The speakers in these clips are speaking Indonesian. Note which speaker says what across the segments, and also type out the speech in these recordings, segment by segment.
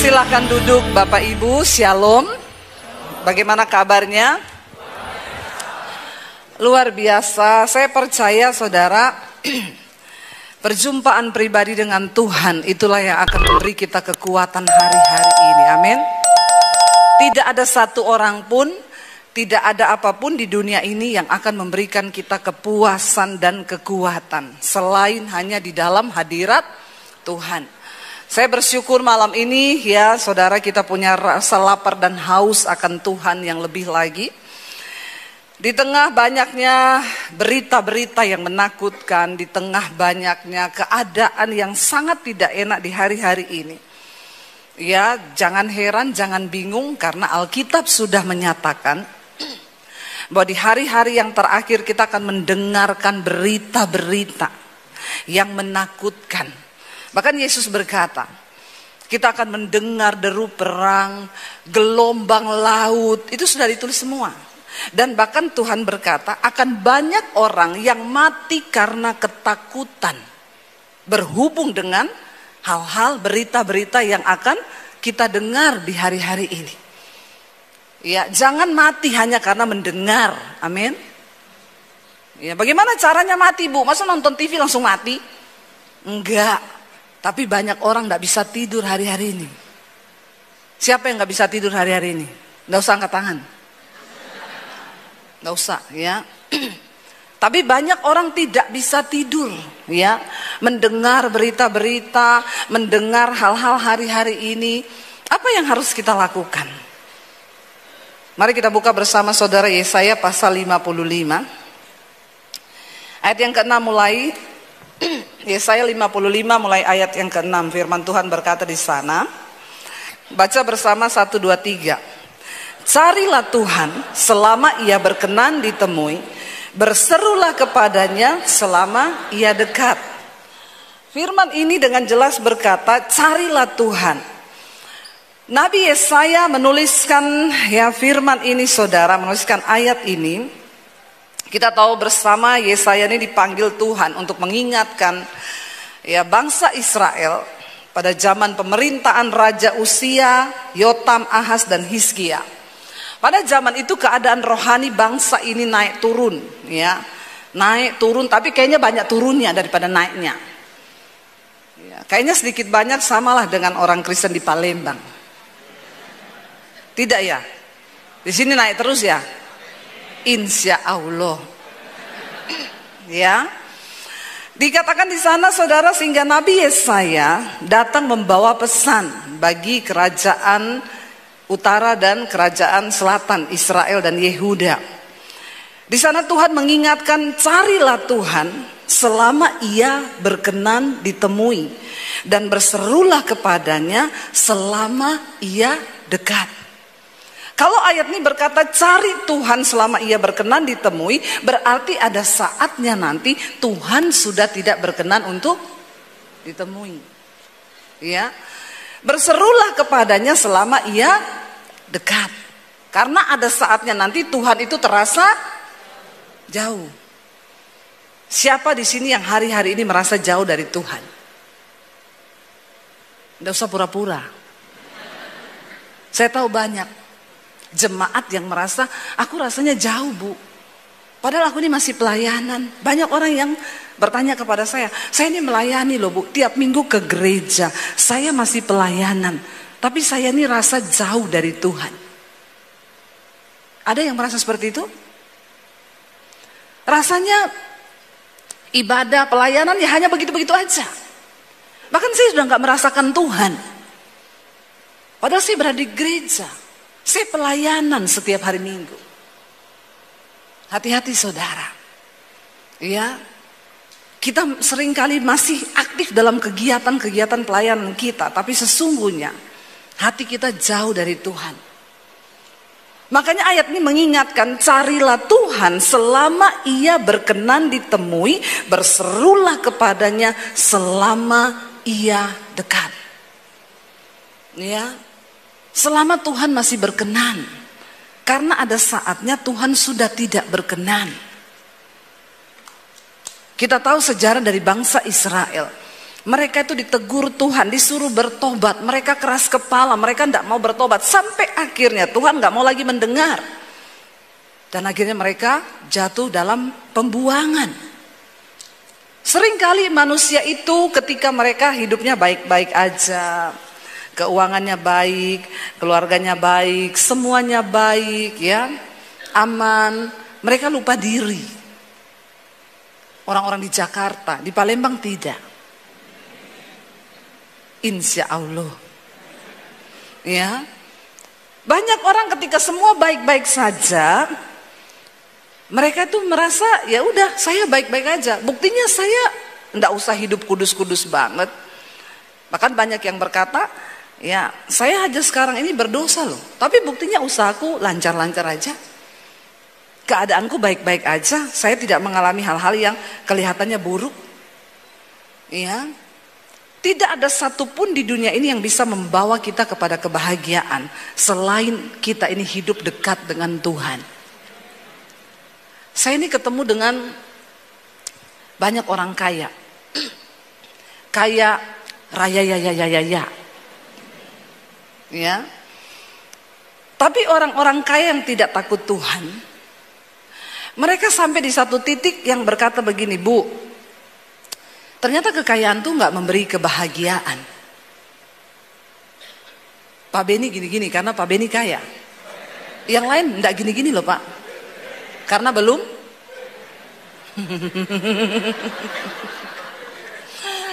Speaker 1: Silahkan duduk Bapak Ibu, Shalom. Bagaimana kabarnya? Luar biasa, saya percaya saudara, perjumpaan pribadi dengan Tuhan itulah yang akan memberi kita kekuatan hari-hari ini, amin. Tidak ada satu orang pun, tidak ada apapun di dunia ini yang akan memberikan kita kepuasan dan kekuatan selain hanya di dalam hadirat Tuhan. Saya bersyukur malam ini ya saudara, kita punya rasa lapar dan haus akan Tuhan yang lebih lagi. Di tengah banyaknya berita-berita yang menakutkan, di tengah banyaknya keadaan yang sangat tidak enak di hari-hari ini. Ya, jangan heran, jangan bingung karena Alkitab sudah menyatakan bahwa di hari-hari yang terakhir kita akan mendengarkan berita-berita yang menakutkan. Bahkan Yesus berkata, kita akan mendengar deru perang, gelombang laut, itu sudah ditulis semua. Dan bahkan Tuhan berkata, akan banyak orang yang mati karena ketakutan berhubung dengan hal-hal berita-berita yang akan kita dengar di hari-hari ini. Ya, jangan mati hanya karena mendengar, amin. Ya, bagaimana caranya mati, Bu? Masa nonton TV langsung mati? Enggak. Tapi banyak orang gak bisa tidur hari-hari ini. Siapa yang gak bisa tidur hari-hari ini? Gak usah angkat tangan. Gak usah ya. Tapi banyak orang tidak bisa tidur ya. Mendengar berita-berita, mendengar hal-hal hari-hari ini. Apa yang harus kita lakukan? Mari kita buka bersama saudara Yesaya pasal 55. Ayat yang ke-6 mulai. Yesaya 55 mulai ayat yang ke-6, firman Tuhan berkata di sana. Baca bersama 1, 2, 3. Carilah Tuhan selama ia berkenan ditemui, berserulah kepadanya selama ia dekat. Firman ini dengan jelas berkata, carilah Tuhan. Nabi Yesaya menuliskan ya firman ini saudara, menuliskan ayat ini. Kita tahu bersama Yesaya ini dipanggil Tuhan untuk mengingatkan ya bangsa Israel pada zaman pemerintahan Raja Uzia, Yotam, Ahaz dan Hizkia. Pada zaman itu keadaan rohani bangsa ini naik turun ya. Naik turun tapi kayaknya banyak turunnya daripada naiknya. Ya, kayaknya sedikit banyak samalah dengan orang Kristen di Palembang. Tidak ya? Di sini naik terus ya? Insya Allah, ya. Dikatakan di sana saudara, sehingga Nabi Yesaya datang membawa pesan bagi kerajaan utara dan kerajaan selatan Israel dan Yehuda. Di sana Tuhan mengingatkan, carilah Tuhan selama ia berkenan ditemui dan berserulah kepadanya selama ia dekat. Kalau ayat ini berkata cari Tuhan selama ia berkenan ditemui, berarti ada saatnya nanti Tuhan sudah tidak berkenan untuk ditemui. Ya. Berserulah kepadanya selama ia dekat. Karena ada saatnya nanti Tuhan itu terasa jauh. Siapa di sini yang hari-hari ini merasa jauh dari Tuhan? Tidak usah pura-pura. Saya tahu banyak jemaat yang merasa, aku rasanya jauh Bu. Padahal aku ini masih pelayanan. Banyak orang yang bertanya kepada saya ini melayani loh Bu, tiap minggu ke gereja. Saya masih pelayanan, tapi saya ini rasa jauh dari Tuhan. Ada yang merasa seperti itu? Rasanya ibadah, pelayanan ya hanya begitu-begitu aja. Bahkan saya sudah gak merasakan Tuhan. Padahal saya berada di gereja. Saya pelayanan setiap hari Minggu. Hati-hati saudara. Ya, kita seringkali masih aktif dalam kegiatan-kegiatan pelayanan kita, tapi sesungguhnya hati kita jauh dari Tuhan. Makanya ayat ini mengingatkan, carilah Tuhan selama ia berkenan ditemui, berserulah kepadanya selama ia dekat. Ya. Selama Tuhan masih berkenan. Karena ada saatnya Tuhan sudah tidak berkenan. Kita tahu sejarah dari bangsa Israel. Mereka itu ditegur Tuhan, disuruh bertobat. Mereka keras kepala, mereka tidak mau bertobat. Sampai akhirnya Tuhan gak mau lagi mendengar. Dan akhirnya mereka jatuh dalam pembuangan. Seringkali manusia itu ketika mereka hidupnya baik-baik aja, keuangannya baik, keluarganya baik, semuanya baik, ya, aman, mereka lupa diri. Orang-orang di Jakarta, di Palembang tidak. Insya Allah, ya, banyak orang ketika semua baik-baik saja, mereka itu merasa ya udah saya baik-baik aja. Buktinya saya ndak usah hidup kudus-kudus banget. Bahkan banyak yang berkata, ya saya aja sekarang ini berdosa loh, tapi buktinya usahaku lancar-lancar aja. Keadaanku baik-baik aja, saya tidak mengalami hal-hal yang kelihatannya buruk. Ya. Tidak ada satupun di dunia ini yang bisa membawa kita kepada kebahagiaan selain kita ini hidup dekat dengan Tuhan. Saya ini ketemu dengan banyak orang kaya. Kaya raya ya. Ya. Tapi orang-orang kaya yang tidak takut Tuhan, mereka sampai di satu titik yang berkata begini, Bu, ternyata kekayaan tuh gak memberi kebahagiaan. Pak Beni gini-gini karena Pak Beni kaya. Yang lain gak gini-gini loh Pak. Karena belum.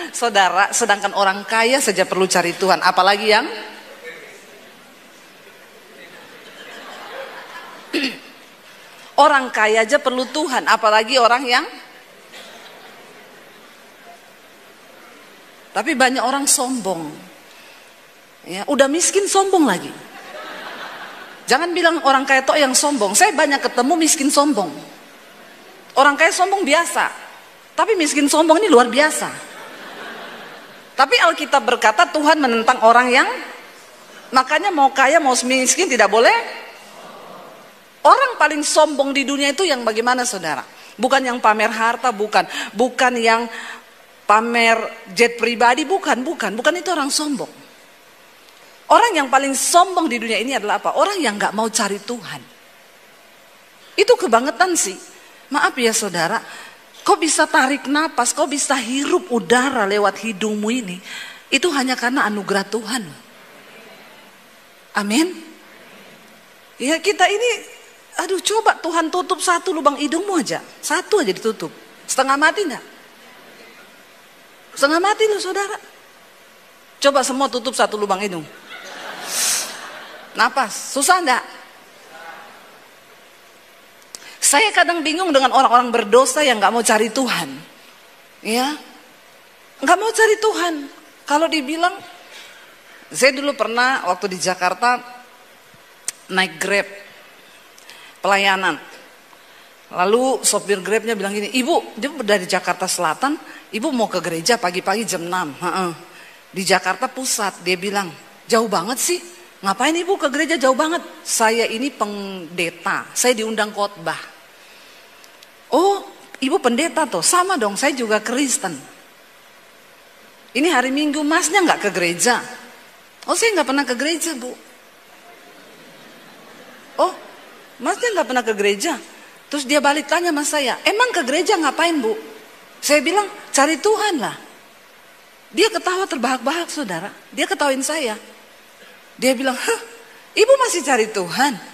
Speaker 1: Saudara, sedangkan orang kaya saja perlu cari Tuhan. Apalagi yang orang kaya aja perlu Tuhan. Apalagi orang yang. Tapi banyak orang sombong, ya, udah miskin sombong lagi. Jangan bilang orang kaya tok yang sombong. Saya banyak ketemu miskin sombong. Orang kaya sombong biasa, tapi miskin sombong ini luar biasa. Tapi Alkitab berkata Tuhan menentang orang yang, makanya mau kaya mau miskin tidak boleh. Orang paling sombong di dunia itu yang bagaimana saudara? Bukan yang pamer harta, bukan yang pamer jet pribadi, bukan itu orang sombong. Orang yang paling sombong di dunia ini adalah apa? Orang yang gak mau cari Tuhan. Itu kebangetan sih. Maaf ya saudara, kau bisa tarik napas, kau bisa hirup udara lewat hidungmu ini, itu hanya karena anugerah Tuhan. Amin. Ya kita ini, aduh coba Tuhan tutup satu lubang hidungmu aja, satu aja ditutup, setengah mati enggak? Setengah mati loh saudara. Coba semua tutup satu lubang hidung. Napas, susah enggak? Saya kadang bingung dengan orang-orang berdosa yang gak mau cari Tuhan. Ya, gak mau cari Tuhan. Kalau dibilang, saya dulu pernah waktu di Jakarta naik Grab pelayanan. Lalu sopir Grabnya bilang gini, Ibu, dia dari Jakarta Selatan, Ibu mau ke gereja pagi-pagi jam 6. Di Jakarta Pusat, dia bilang, jauh banget sih. Ngapain Ibu ke gereja jauh banget? Saya ini pendeta, saya diundang khotbah. Oh, Ibu pendeta tuh, sama dong, saya juga Kristen. Ini hari Minggu, Masnya nggak ke gereja? Oh, saya nggak pernah ke gereja, Bu. Oh, Masnya nggak pernah ke gereja? Terus dia balik tanya sama saya, emang ke gereja ngapain Bu? Saya bilang, cari Tuhan lah. Dia ketawa terbahak-bahak saudara, dia ketawain saya. Dia bilang, hah, Ibu masih cari Tuhan?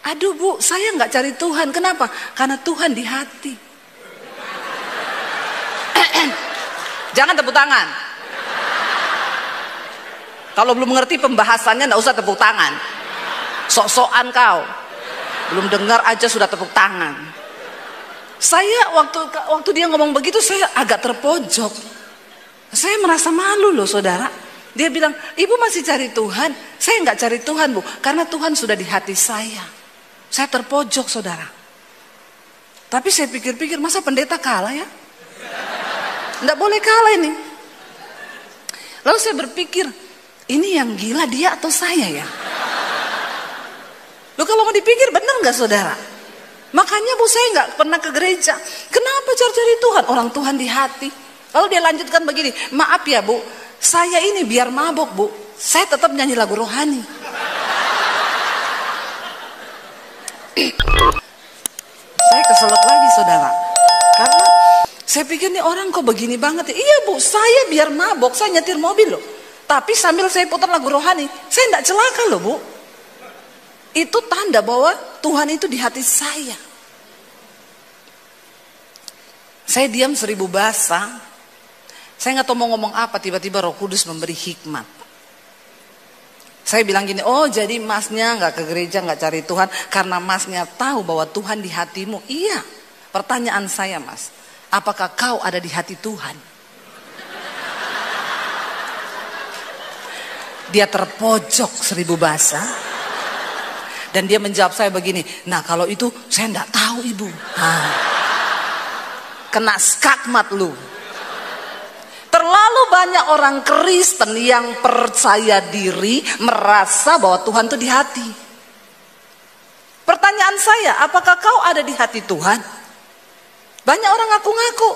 Speaker 1: Aduh Bu, saya nggak cari Tuhan, kenapa? Karena Tuhan di hati. Jangan tepuk tangan. Kalau belum mengerti pembahasannya nggak usah tepuk tangan. Sok-sokan kau. Belum dengar aja sudah tepuk tangan. Saya waktu dia ngomong begitu saya agak terpojok. Saya merasa malu loh saudara. Dia bilang, Ibu masih cari Tuhan? Saya nggak cari Tuhan Bu, karena Tuhan sudah di hati saya. Saya terpojok saudara. Tapi saya pikir-pikir, masa pendeta kalah ya? Nggak boleh kalah ini. Lalu saya berpikir, ini yang gila dia atau saya ya? Loh kalau mau dipikir benar nggak saudara? Makanya Bu saya nggak pernah ke gereja. Kenapa cari-cari Tuhan? Orang Tuhan di hati. Lalu dia lanjutkan begini, maaf ya Bu, saya ini biar mabok Bu, saya tetap nyanyi lagu rohani. Saya keselak lagi saudara, karena saya pikir nih orang kok begini banget ya. Iya Bu, saya biar mabok, saya nyetir mobil loh, tapi sambil saya putar lagu rohani, saya tidak celaka loh Bu. Itu tanda bahwa Tuhan itu di hati saya. Saya diam 1000 bahasa. Saya nggak tahu mau ngomong apa, tiba-tiba Roh Kudus memberi hikmat. Saya bilang gini, oh jadi masnya nggak ke gereja, nggak cari Tuhan karena masnya tahu bahwa Tuhan di hatimu. Iya. Pertanyaan saya Mas, apakah kau ada di hati Tuhan? Dia terpojok 1000 bahasa. Dan dia menjawab saya begini, nah kalau itu saya enggak tahu Ibu. Nah, kena skakmat lu. Terlalu banyak orang Kristen yang percaya diri, merasa bahwa Tuhan itu di hati. Pertanyaan saya, apakah kau ada di hati Tuhan? Banyak orang ngaku-ngaku.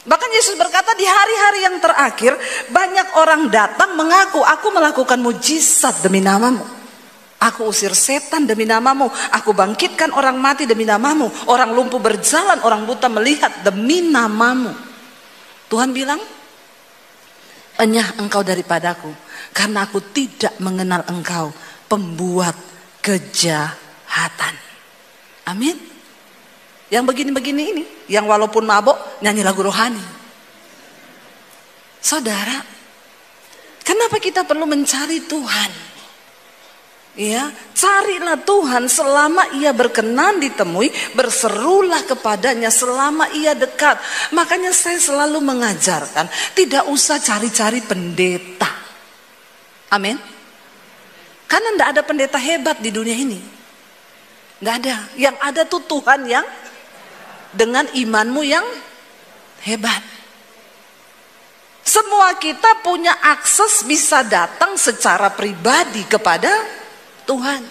Speaker 1: Bahkan Yesus berkata di hari-hari yang terakhir, banyak orang datang mengaku, aku melakukan mujizat demi namamu. Aku usir setan demi namamu. Aku bangkitkan orang mati demi namamu. Orang lumpuh berjalan, orang buta melihat demi namamu. Tuhan bilang, enyah engkau daripadaku, karena aku tidak mengenal engkau, pembuat kejahatan. Amin. Yang begini-begini ini, yang walaupun mabok nyanyi lagu rohani. Saudara, kenapa kita perlu mencari Tuhan? Ya, carilah Tuhan selama ia berkenan ditemui, berserulah kepadanya selama ia dekat. Makanya saya selalu mengajarkan, tidak usah cari-cari pendeta. Amin. Karena tidak ada pendeta hebat di dunia ini. Tidak ada. Yang ada tuh Tuhan yang dengan imanmu yang hebat. Semua kita punya akses bisa datang secara pribadi kepada Tuhan.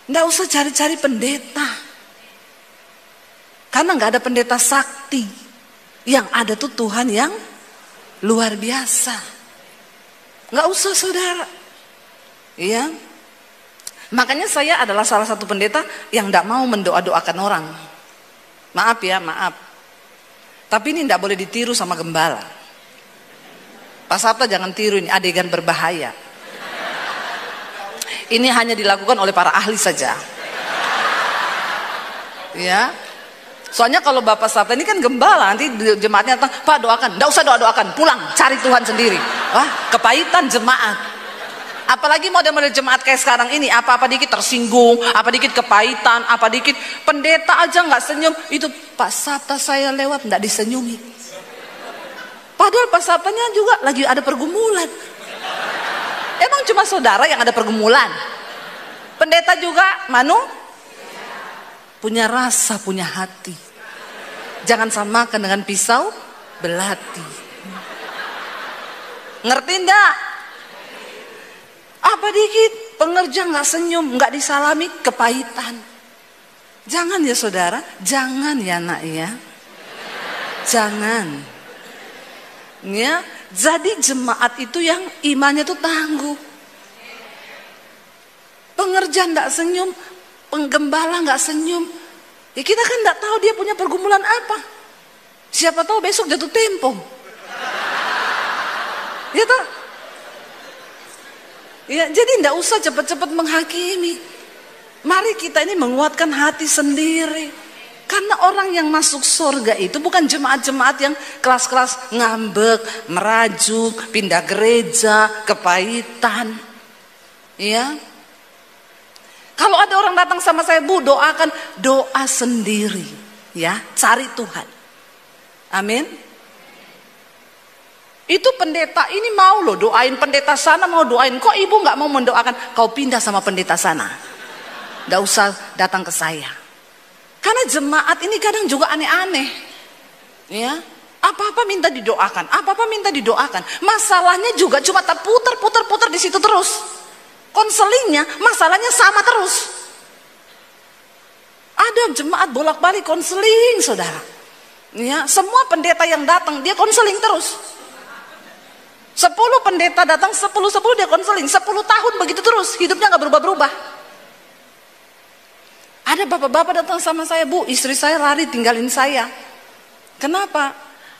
Speaker 1: Nggak usah cari-cari pendeta. Karena nggak ada pendeta sakti. Yang ada tuh Tuhan yang luar biasa. Nggak usah saudara. Iya. Makanya saya adalah salah satu pendeta yang nggak mau mendoa-doakan orang. Maaf ya, maaf. Tapi ini nggak boleh ditiru sama gembala. Pak Sabta jangan tiru, ini adegan berbahaya. Ini hanya dilakukan oleh para ahli saja. Ya. Soalnya kalau Bapak Sabta ini kan gembala, nanti jemaatnya datang, Pak doakan. Nggak usah doa-doakan, pulang cari Tuhan sendiri. Wah, kepahitan jemaat. Apalagi model-model jemaat kayak sekarang ini, apa-apa dikit tersinggung, apa dikit kepahitan, apa dikit pendeta aja nggak senyum. Itu Pak Sabta saya lewat nggak disenyumi. Padahal Pak Sabtanya juga lagi ada pergumulan. Emang cuma saudara yang ada pergumulan? Pendeta juga manu? Punya rasa, punya hati. Jangan samakan dengan pisau belati. Ngerti enggak? Apa dikit pengerja nggak senyum, nggak disalami, kepahitan. Jangan ya saudara, jangan ya nak ya. Jangan. Ya. Jadi jemaat itu yang imannya itu tangguh. Pengerja enggak senyum, penggembala enggak senyum. Ya kita kan enggak tahu dia punya pergumulan apa. Siapa tahu besok jatuh tempo. Ya toh? Ya, jadi enggak usah cepat-cepat menghakimi. Mari kita ini menguatkan hati sendiri. Karena orang yang masuk surga itu bukan jemaat-jemaat yang kelas-kelas ngambek, merajuk, pindah gereja, kepahitan. Ya. Kalau ada orang datang sama saya, Bu, doakan, doa sendiri, ya, cari Tuhan. Amin. Itu pendeta ini mau loh doain pendeta sana, mau doain. Kok ibu nggak mau mendoakan? Kau pindah sama pendeta sana. Nggak usah datang ke saya. Karena jemaat ini kadang juga aneh-aneh. Ya, apa-apa minta didoakan, apa-apa minta didoakan. Masalahnya juga cuma putar di situ terus. Konselingnya, masalahnya sama terus. Ada jemaat bolak-balik konseling, saudara. Ya, semua pendeta yang datang dia konseling terus. 10 pendeta datang, 10 dia konseling, 10 tahun begitu terus, hidupnya nggak berubah-berubah. Ada bapak-bapak datang sama saya, Bu, istri saya lari tinggalin saya. Kenapa?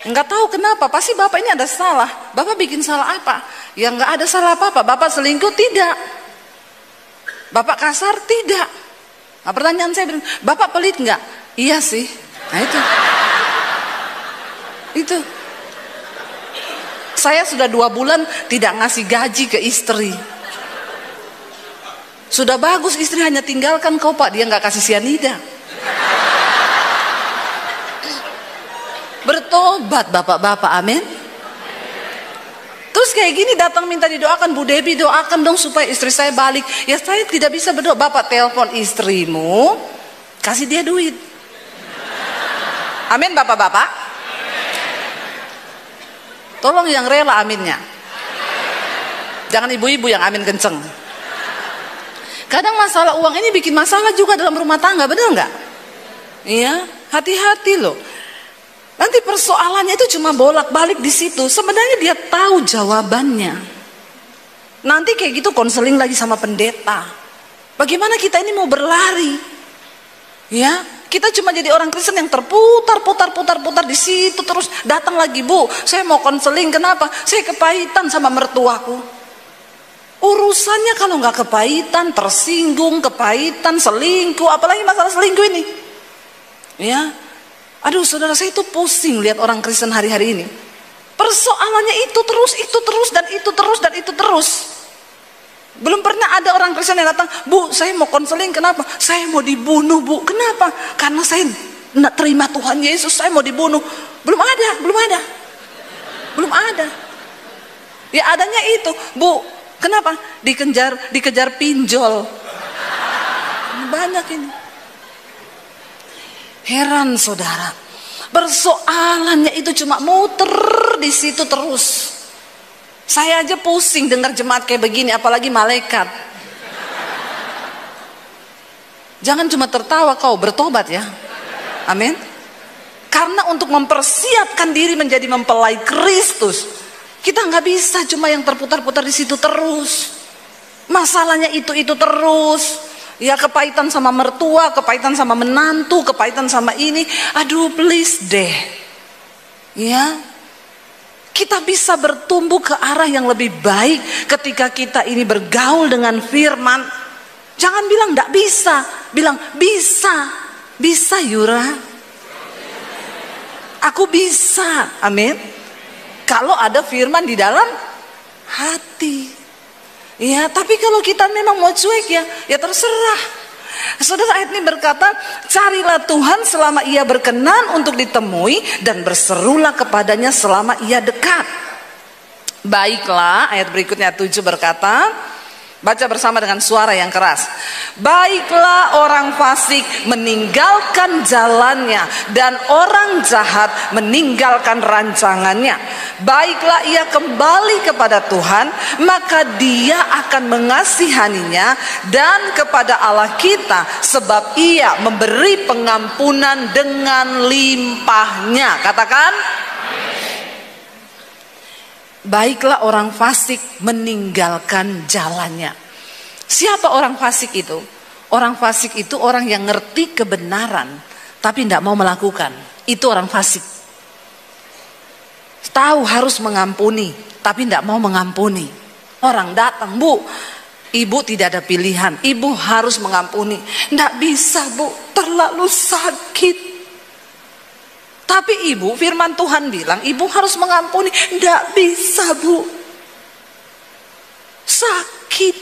Speaker 1: Nggak tahu kenapa, pasti bapak ini ada salah. Bapak bikin salah apa? Ya nggak ada salah apa-apa. Bapak selingkuh? Tidak. Bapak kasar? Tidak. Nah, pertanyaan saya, bapak pelit nggak? Iya sih. Nah itu. Saya sudah 2 bulan tidak ngasih gaji ke istri. Sudah bagus istri, hanya tinggalkan kau Pak, dia nggak kasih sianida. Bertobat bapak-bapak, amin. Terus kayak gini datang minta didoakan, Bu Debi doakan dong supaya istri saya balik. Ya saya tidak bisa berdoa. Bapak telepon istrimu, kasih dia duit. Amin bapak-bapak. Tolong yang rela aminnya. Jangan ibu-ibu yang amin kenceng. Kadang masalah uang ini bikin masalah juga dalam rumah tangga, benar nggak? Iya, hati-hati loh. Nanti persoalannya itu cuma bolak-balik di situ. Sebenarnya dia tahu jawabannya. Nanti kayak gitu konseling lagi sama pendeta. Bagaimana kita ini mau berlari? Ya, kita cuma jadi orang Kristen yang terputar di situ terus. Datang lagi, Bu, saya mau konseling. Kenapa? Saya kepahitan sama mertuaku. Urusannya kalau nggak kepahitan, tersinggung, kepahitan, selingkuh, apalagi masalah selingkuh ini. Ya, aduh saudara, saya itu pusing lihat orang Kristen hari-hari ini. Persoalannya itu terus. Belum pernah ada orang Kristen yang datang, Bu, saya mau konseling. Kenapa? Saya mau dibunuh, Bu. Kenapa? Karena saya nak terima Tuhan Yesus, saya mau dibunuh. Belum ada. Ya adanya itu, Bu. Kenapa? Dikejar pinjol. Banyak ini. Heran saudara. Persoalannya itu cuma muter di situ terus. Saya aja pusing dengar jemaat kayak begini, apalagi malaikat. Jangan cuma tertawa, kau bertobat ya. Amin. Karena untuk mempersiapkan diri menjadi mempelai Kristus, kita nggak bisa cuma yang terputar-putar di situ terus. Masalahnya itu terus. Ya kepahitan sama mertua, kepahitan sama menantu, kepahitan sama ini. Aduh please deh. Ya. Kita bisa bertumbuh ke arah yang lebih baik ketika kita ini bergaul dengan firman. Jangan bilang enggak bisa, bilang bisa. Bisa Yura. Aku bisa. Amin. Kalau ada firman di dalam hati. Ya, tapi kalau kita memang mau cuek ya terserah. Saudara, ayat ini berkata, carilah Tuhan selama ia berkenan untuk ditemui dan berserulah kepadanya selama ia dekat. Baiklah, ayat berikutnya 7 berkata, baca bersama dengan suara yang keras. Baiklah orang fasik meninggalkan jalannya dan orang jahat meninggalkan rancangannya. Baiklah ia kembali kepada Tuhan, maka dia akan mengasihaninya, dan kepada Allah kita, sebab ia memberi pengampunan dengan limpahnya. Katakan, baiklah orang fasik meninggalkan jalannya. Siapa orang fasik itu? Orang fasik itu orang yang ngerti kebenaran tapi tidak mau melakukan. Itu orang fasik. Tahu harus mengampuni tapi tidak mau mengampuni. Orang datang, Bu, Ibu tidak ada pilihan, Ibu harus mengampuni. Tidak bisa, Bu, terlalu sakit. Tapi Ibu, firman Tuhan bilang Ibu harus mengampuni. Tidak bisa, Bu, sakit.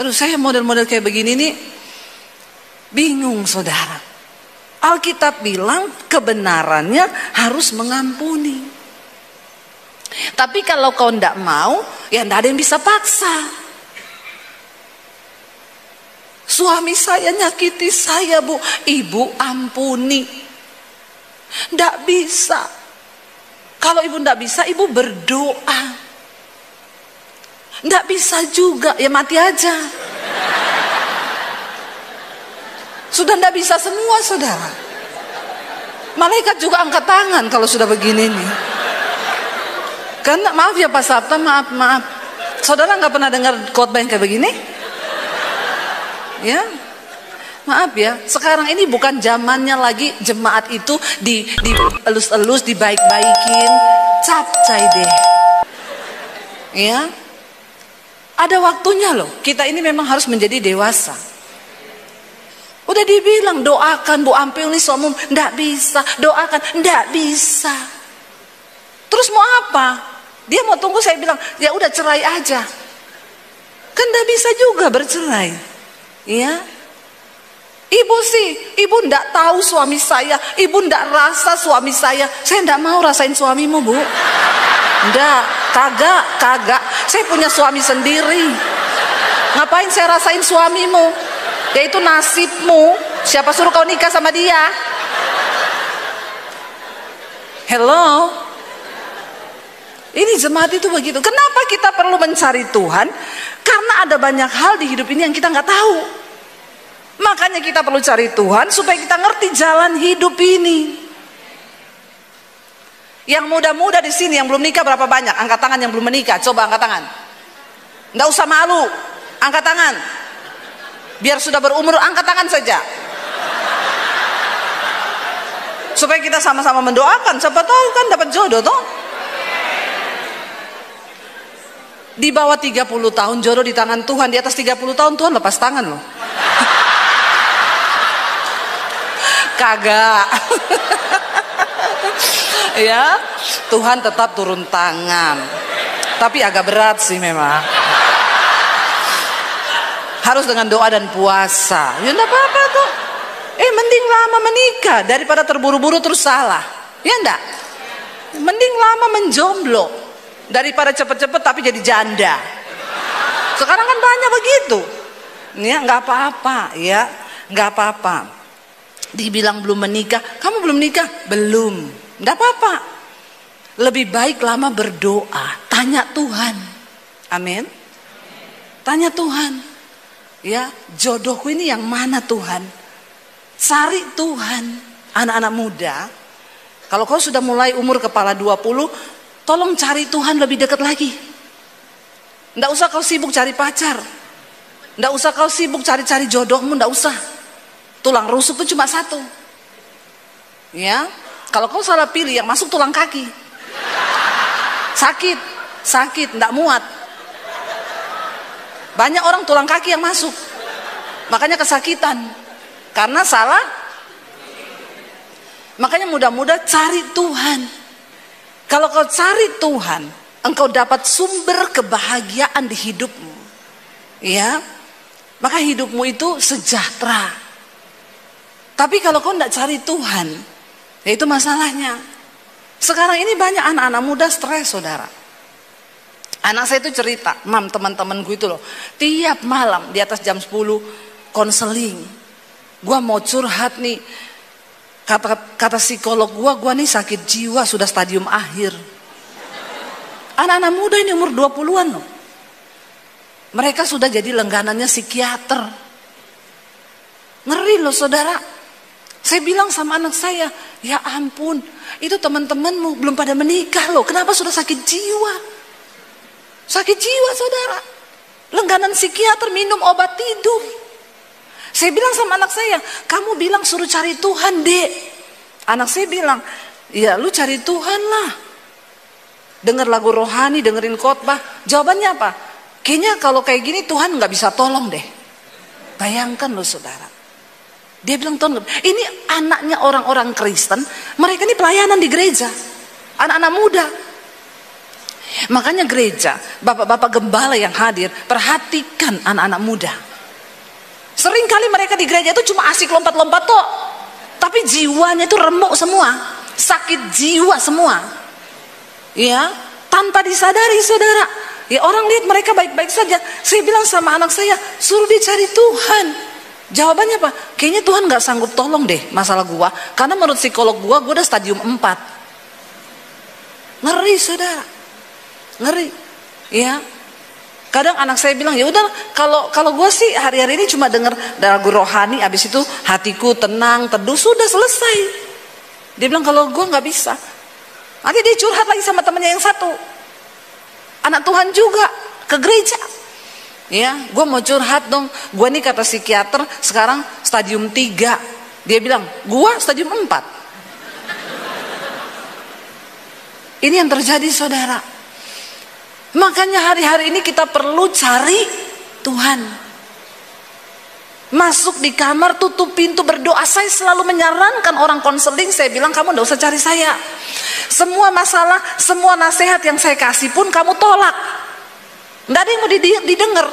Speaker 1: Aduh, saya model-model kayak begini nih bingung saudara. Alkitab bilang kebenarannya harus mengampuni. Tapi kalau kau tidak mau, ya tidak ada yang bisa paksa. Suami saya nyakiti saya, Bu, Ibu ampuni. Tidak bisa. Kalau Ibu tidak bisa, Ibu berdoa. Tidak bisa juga, ya mati aja. Sudah tidak bisa semua saudara. Malaikat juga angkat tangan kalau sudah begini nih. Karena maaf ya Pak Sabta, maaf. Saudara nggak pernah dengar khotbah yang kayak begini? Ya, maaf ya. Sekarang ini bukan zamannya lagi jemaat itu dielus-elus, dibaik-baikin, capcay deh. Ya, ada waktunya loh. Kita ini memang harus menjadi dewasa. Udah dibilang doakan Bu Ampel nih somum, ndak bisa. Doakan, ndak bisa. Terus mau apa? Dia mau tunggu, saya bilang ya udah cerai aja. Kan ndak bisa juga bercerai. Ya. Ibu sih, ibu ndak tahu suami saya, ibu ndak rasa suami saya. Saya ndak mau rasain suamimu, Bu. Ndak, kagak. Saya punya suami sendiri. Ngapain saya rasain suamimu? Yaitu nasibmu. Siapa suruh kau nikah sama dia? Hello. Ini jemaat itu begitu. Kenapa kita perlu mencari Tuhan? Karena ada banyak hal di hidup ini yang kita nggak tahu. Makanya kita perlu cari Tuhan supaya kita ngerti jalan hidup ini. Yang muda-muda di sini yang belum nikah berapa banyak? Angkat tangan yang belum menikah. Coba angkat tangan. Nggak usah malu. Angkat tangan. Biar sudah berumur, angkat tangan saja. Supaya kita sama-sama mendoakan. Siapa tahu kan dapat jodoh toh. Di bawah 30 tahun jodoh di tangan Tuhan. Di atas 30 tahun Tuhan lepas tangan loh. Kagak. Ya, Tuhan tetap turun tangan. Tapi agak berat sih memang. Harus dengan doa dan puasa. Ya enggak apa-apa tuh. Mending lama menikah daripada terburu-buru terus salah. Ya enggak? Mending lama menjomblo daripada cepet-cepet tapi jadi janda. Sekarang kan banyak begitu. Ya enggak apa-apa ya. Enggak apa-apa. Dibilang belum menikah, kamu belum nikah? Belum. Enggak apa-apa. Lebih baik lama berdoa, tanya Tuhan. Amin. Tanya Tuhan. Ya, jodohku ini yang mana Tuhan? Cari Tuhan. Anak-anak muda, kalau kau sudah mulai umur kepala 20, tolong cari Tuhan lebih dekat lagi. Nggak usah kau sibuk cari pacar. Nggak usah kau sibuk cari-cari jodohmu, nggak usah. Tulang rusuk itu cuma satu. Ya, kalau kau salah pilih yang masuk tulang kaki. Sakit, nggak muat. Banyak orang tulang kaki yang masuk. Makanya kesakitan. Karena salah. Makanya mudah-mudah cari Tuhan. Kalau kau cari Tuhan, engkau dapat sumber kebahagiaan di hidupmu. Ya. Maka hidupmu itu sejahtera. Tapi kalau kau tidak cari Tuhan, ya itu masalahnya. Sekarang ini banyak anak-anak muda stres, saudara. Anak saya itu cerita, mam, teman-temanku itu loh, tiap malam di atas jam 10 konseling. Gua mau curhat nih, kata psikolog gua nih sakit jiwa sudah stadium akhir. Anak-anak muda ini umur 20-an loh. Mereka sudah jadi langganannya psikiater. Ngeri loh saudara. Saya bilang sama anak saya, ya ampun, itu teman-temanmu belum pada menikah loh, kenapa sudah sakit jiwa? Sakit jiwa saudara. Langganan psikiater, minum obat tidur. Saya bilang sama anak saya, kamu bilang suruh cari Tuhan dek. Anak saya bilang, ya lu cari Tuhan lah. Dengar lagu rohani, dengerin khotbah. Jawabannya apa? Kayaknya kalau kayak gini Tuhan gak bisa tolong deh. Bayangkan loh saudara. Dia bilang, Tuhan, ini anaknya orang-orang Kristen. Mereka ini pelayanan di gereja. Anak-anak muda. Makanya gereja, bapak-bapak gembala yang hadir, perhatikan anak-anak muda. Sering kali mereka di gereja itu cuma asik lompat-lompat toh, tapi jiwanya itu remuk semua, sakit jiwa semua. Ya, tanpa disadari saudara. Ya orang lihat mereka baik-baik saja. Saya bilang sama anak saya, suruh dia cari Tuhan. Jawabannya apa? Kayaknya Tuhan gak sanggup tolong deh masalah gua, karena menurut psikolog gua udah stadium 4. Ngeri saudara. Ngeri, ya. Kadang anak saya bilang ya udah kalau gue sih hari-hari ini cuma dengar lagu rohani, abis itu hatiku tenang, teduh, sudah selesai. Dia bilang kalau gue nggak bisa. Nanti dia curhat lagi sama temannya yang satu, anak Tuhan juga, ke gereja. Ya, gue mau curhat dong. Gue nih kata psikiater sekarang stadium 3. Dia bilang, gue stadium 4. Ini yang terjadi saudara. Makanya hari-hari ini kita perlu cari Tuhan. Masuk di kamar, tutup pintu, berdoa. Saya selalu menyarankan orang konseling, saya bilang kamu gak usah cari saya. Semua masalah, semua nasihat yang saya kasih pun kamu tolak. Gak ada yang mau didengar.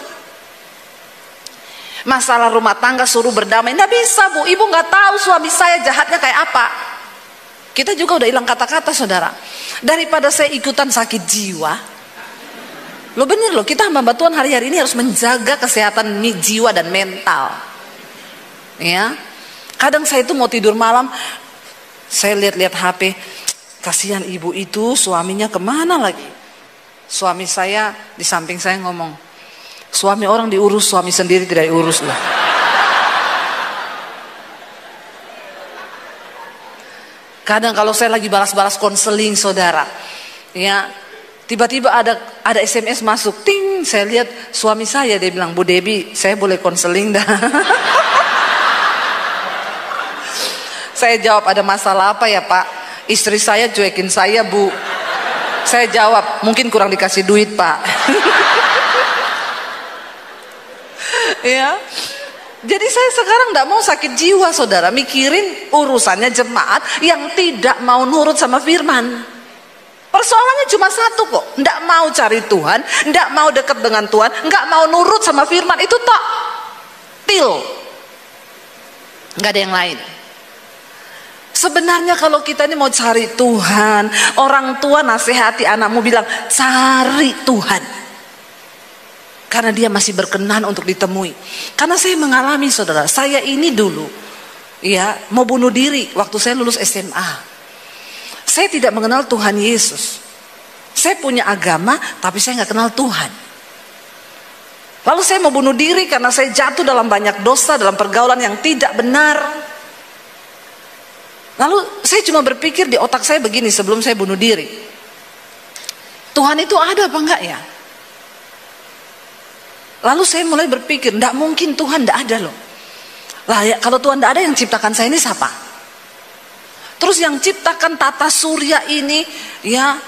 Speaker 1: Masalah rumah tangga suruh berdamai, gak bisa bu, ibu gak tahu suami saya jahatnya kayak apa. Kita juga udah hilang kata-kata saudara. Daripada saya ikutan sakit jiwa. Lo bener loh, kita hamba Tuhan hari-hari ini harus menjaga kesehatan jiwa dan mental. Ya, kadang saya itu mau tidur malam, saya lihat-lihat HP, kasihan ibu itu suaminya kemana lagi. Suami saya di samping saya ngomong, suami orang diurus, suami sendiri tidak diurus loh. Kadang kalau saya lagi balas-balas konseling saudara, ya tiba-tiba ada SMS masuk, ting, saya lihat suami saya, dia bilang, Bu Debbie, saya boleh konseling dah. Saya jawab, ada masalah apa ya Pak? Istri saya cuekin saya Bu. Saya jawab, mungkin kurang dikasih duit Pak. Ya, jadi saya sekarang tidak mau sakit jiwa saudara, mikirin urusannya jemaat yang tidak mau nurut sama firman. Persoalannya cuma satu kok, tidak mau cari Tuhan, tidak mau dekat dengan Tuhan, nggak mau nurut sama firman, itu tok, til, nggak ada yang lain. Sebenarnya kalau kita ini mau cari Tuhan, orang tua nasihati anakmu bilang cari Tuhan, karena dia masih berkenan untuk ditemui. Karena saya mengalami saudara, saya ini dulu ya mau bunuh diri waktu saya lulus SMA. Saya tidak mengenal Tuhan Yesus. Saya punya agama tapi saya nggak kenal Tuhan. Lalu saya mau bunuh diri karena saya jatuh dalam banyak dosa, dalam pergaulan yang tidak benar. Lalu saya cuma berpikir di otak saya begini sebelum saya bunuh diri, Tuhan itu ada apa enggak ya? Lalu saya mulai berpikir, enggak mungkin Tuhan enggak ada loh. Lah ya, kalau Tuhan enggak ada, yang ciptakan saya ini siapa? Terus yang ciptakan tata surya ini, ya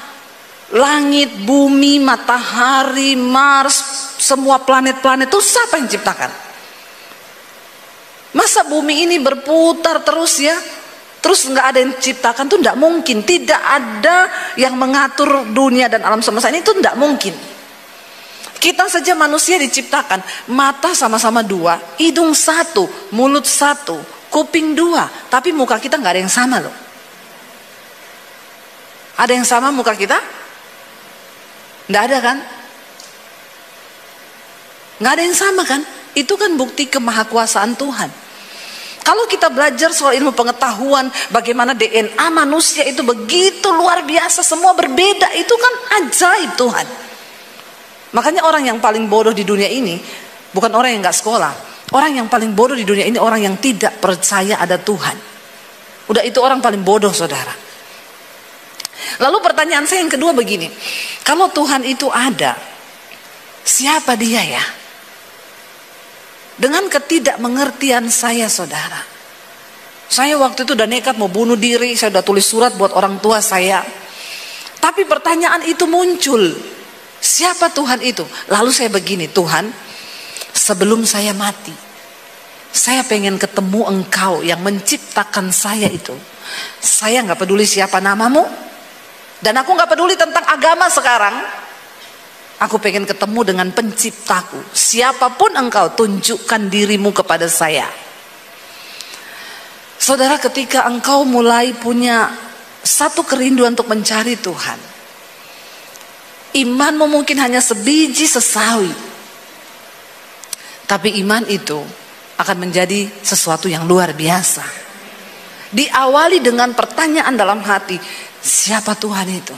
Speaker 1: langit, bumi, matahari, Mars, semua planet-planet itu siapa yang ciptakan? Masa bumi ini berputar terus ya? Terus nggak ada yang ciptakan, tuh nggak mungkin. Tidak ada yang mengatur dunia dan alam semesta ini, tuh nggak mungkin. Kita saja manusia diciptakan, mata sama-sama 2, hidung 1, mulut 1, kuping 2, tapi muka kita nggak ada yang sama loh. Ada yang sama muka kita? Nggak ada kan? Nggak ada yang sama kan? Itu kan bukti kemahakuasaan Tuhan. Kalau kita belajar soal ilmu pengetahuan, bagaimana DNA manusia itu begitu luar biasa, semua berbeda, itu kan ajaib Tuhan. Makanya orang yang paling bodoh di dunia ini bukan orang yang gak sekolah. Orang yang paling bodoh di dunia ini orang yang tidak percaya ada Tuhan. Udah itu orang paling bodoh saudara. Lalu pertanyaan saya yang kedua begini, kalau Tuhan itu ada, siapa dia ya? Dengan ketidakmengertian saya saudara, saya waktu itu udah nekat mau bunuh diri, saya udah tulis surat buat orang tua saya. Tapi pertanyaan itu muncul, siapa Tuhan itu? Lalu saya begini, Tuhan, sebelum saya mati, saya pengen ketemu Engkau yang menciptakan saya itu. Saya gak peduli siapa namamu, dan aku gak peduli tentang agama sekarang. Aku pengen ketemu dengan penciptaku. Siapapun engkau, tunjukkan dirimu kepada saya. Saudara, ketika engkau mulai punya satu kerinduan untuk mencari Tuhan, imanmu mungkin hanya sebiji sesawi, tapi iman itu akan menjadi sesuatu yang luar biasa. Diawali dengan pertanyaan dalam hati, siapa Tuhan itu?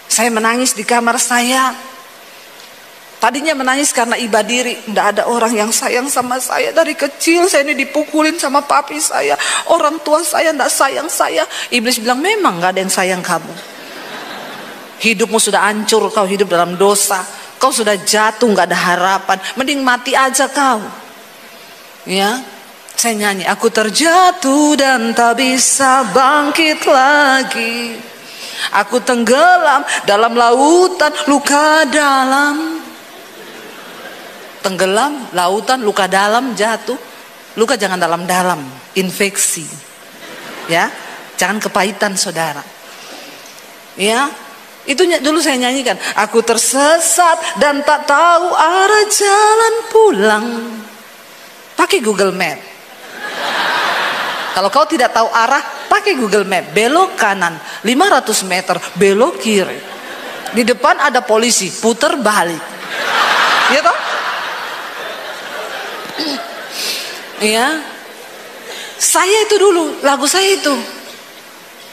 Speaker 1: Saya menangis di kamar saya. Tadinya menangis karena iba diri. Tidak ada orang yang sayang sama saya. Dari kecil saya ini dipukulin sama papi saya. Orang tua saya tidak sayang saya. Iblis bilang, memang gak ada yang sayang kamu. Hidupmu sudah hancur, kau hidup dalam dosa. Kau sudah jatuh, gak ada harapan. Mending mati aja kau. Ya, saya nyanyi. Aku terjatuh dan tak bisa bangkit lagi. Aku tenggelam dalam lautan luka dalam. Tenggelam, lautan, luka dalam, jatuh. Luka jangan dalam-dalam, infeksi. Ya, jangan kepahitan saudara. Ya, itu dulu saya nyanyikan. Aku tersesat dan tak tahu arah jalan pulang. Pakai Google Map. Kalau kau tidak tahu arah, pakai Google Map. Belok kanan, 500 meter, belok kiri. Di depan ada polisi, putar balik. Ya toh? Ya, saya itu dulu, lagu saya itu,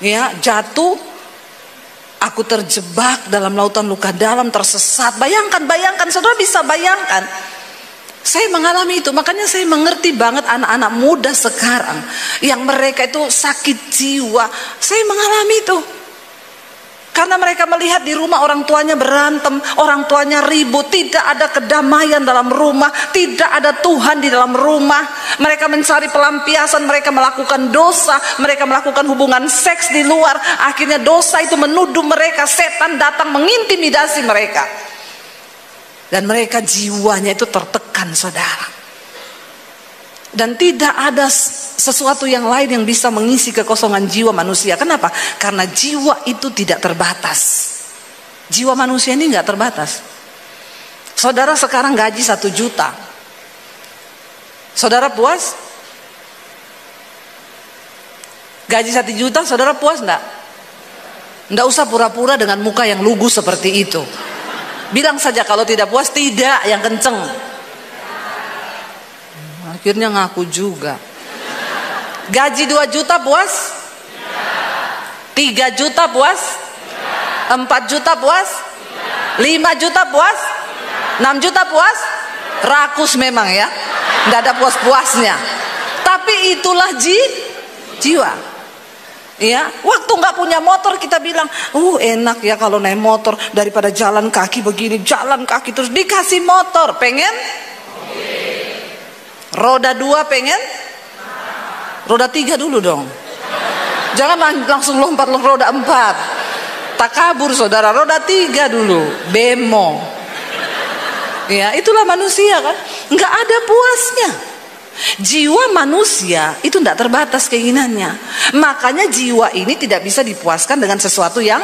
Speaker 1: ya, jatuh, aku terjebak dalam lautan luka dalam, tersesat. Bayangkan, saudara bisa bayangkan. Saya mengalami itu, makanya saya mengerti banget anak-anak muda sekarang yang mereka itu sakit jiwa. Saya mengalami itu. Karena mereka melihat di rumah orang tuanya berantem, orang tuanya ribut, tidak ada kedamaian dalam rumah, tidak ada Tuhan di dalam rumah. Mereka mencari pelampiasan, mereka melakukan dosa, mereka melakukan hubungan seks di luar. Akhirnya dosa itu menuduh mereka, setan datang mengintimidasi mereka. Dan mereka jiwanya itu tertekan, saudara. Dan tidak ada sesuatu yang lain yang bisa mengisi kekosongan jiwa manusia. Kenapa? Karena jiwa itu tidak terbatas. Jiwa manusia ini nggak terbatas. Saudara sekarang gaji 1 juta. Saudara puas? Gaji 1 juta, saudara puas enggak? Enggak usah pura-pura dengan muka yang lugu seperti itu. Bilang saja kalau tidak puas, tidak, yang kenceng. Akhirnya ngaku juga. Gaji 2 juta puas? 3 juta puas? 4 juta puas? 5 juta puas? 6 juta puas? Rakus memang ya. Nggak ada puas-puasnya. Tapi itulah jiwa. Ya, waktu nggak punya motor kita bilang, enak ya kalau naik motor daripada jalan kaki begini, jalan kaki terus dikasih motor, pengen? Roda 2 pengen? Roda 3 dulu dong. Jangan langsung lompat roda 4. Tak kabur saudara, roda 3 dulu. Bemo. Ya, itulah manusia kan. Nggak ada puasnya. Jiwa manusia itu tidak terbatas keinginannya. Makanya jiwa ini tidak bisa dipuaskan dengan sesuatu yang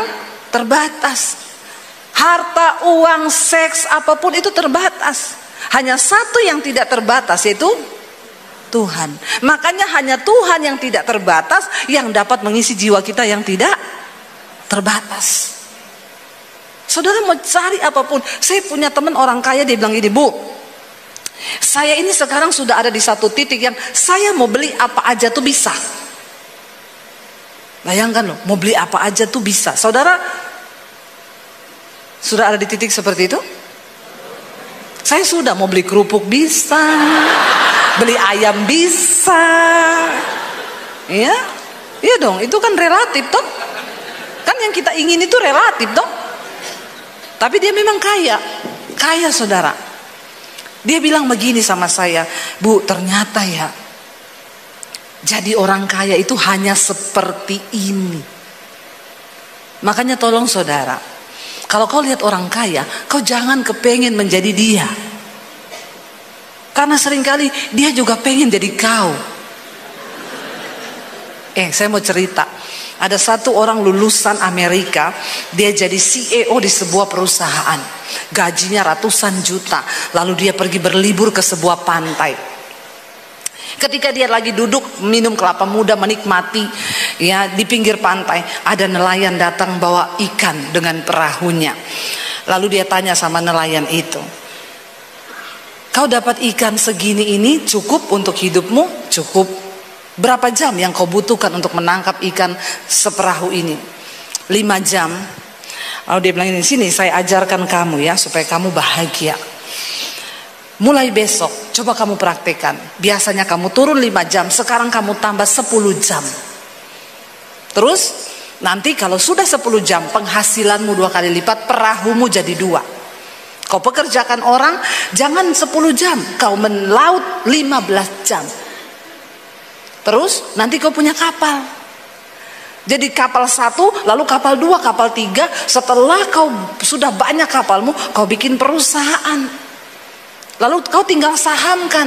Speaker 1: terbatas. Harta, uang, seks, apapun itu terbatas. Hanya satu yang tidak terbatas, yaitu Tuhan. Makanya hanya Tuhan yang tidak terbatas yang dapat mengisi jiwa kita yang tidak terbatas. Saudara mau cari apapun. Saya punya teman orang kaya, dia bilang gini, Bu, saya ini sekarang sudah ada di satu titik yang saya mau beli apa aja tuh bisa. Bayangkan loh, mau beli apa aja tuh bisa. Saudara sudah ada di titik seperti itu? Saya sudah mau beli kerupuk bisa, beli ayam bisa. Ya, iya dong, itu kan relatif toh. Kan yang kita ingin itu relatif toh. Tapi dia memang kaya saudara. Dia bilang begini sama saya, Bu, ternyata ya, jadi orang kaya itu hanya seperti ini. Makanya tolong saudara, kalau kau lihat orang kaya, kau jangan kepengen menjadi dia. Karena seringkali dia juga pengen jadi kau. Saya mau cerita. Ada satu orang lulusan Amerika, dia jadi CEO di sebuah perusahaan. Gajinya ratusan juta. Lalu dia pergi berlibur ke sebuah pantai. Ketika dia lagi duduk minum kelapa muda menikmati ya di pinggir pantai, ada nelayan datang bawa ikan dengan perahunya. Lalu dia tanya sama nelayan itu, kau dapat ikan segini ini cukup untuk hidupmu? Cukup. Berapa jam yang kau butuhkan untuk menangkap ikan seperahu ini? 5 jam. Lalu dia bilang, ini sini saya ajarkan kamu ya supaya kamu bahagia. Mulai besok, coba kamu praktekkan. Biasanya kamu turun 5 jam, sekarang kamu tambah 10 jam. Terus, nanti kalau sudah 10 jam, penghasilanmu 2 kali lipat, perahumu jadi 2. Kau pekerjakan orang, jangan 10 jam, kau melaut 15 jam. Terus, nanti kau punya kapal. Jadi kapal 1, lalu kapal 2, kapal 3. Setelah kau sudah banyak kapalmu, kau bikin perusahaan. Lalu kau tinggal sahamkan.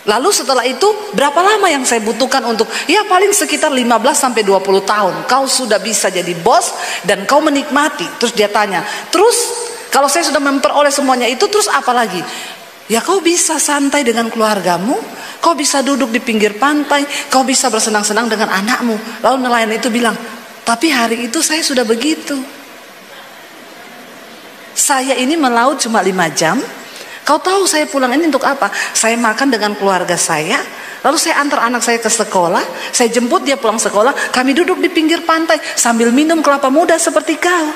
Speaker 1: Lalu setelah itu berapa lama yang saya butuhkan untuk, ya paling sekitar 15-20 tahun. Kau sudah bisa jadi bos dan kau menikmati. Terus dia tanya, terus kalau saya sudah memperoleh semuanya itu, terus apa lagi? Ya kau bisa santai dengan keluargamu, kau bisa duduk di pinggir pantai, kau bisa bersenang-senang dengan anakmu. Lalu nelayan itu bilang, tapi hari itu saya sudah begitu. Saya ini melaut cuma 5 jam. Kau tahu saya pulang ini untuk apa? Saya makan dengan keluarga saya, lalu saya antar anak saya ke sekolah, saya jemput dia pulang sekolah, kami duduk di pinggir pantai sambil minum kelapa muda seperti kau.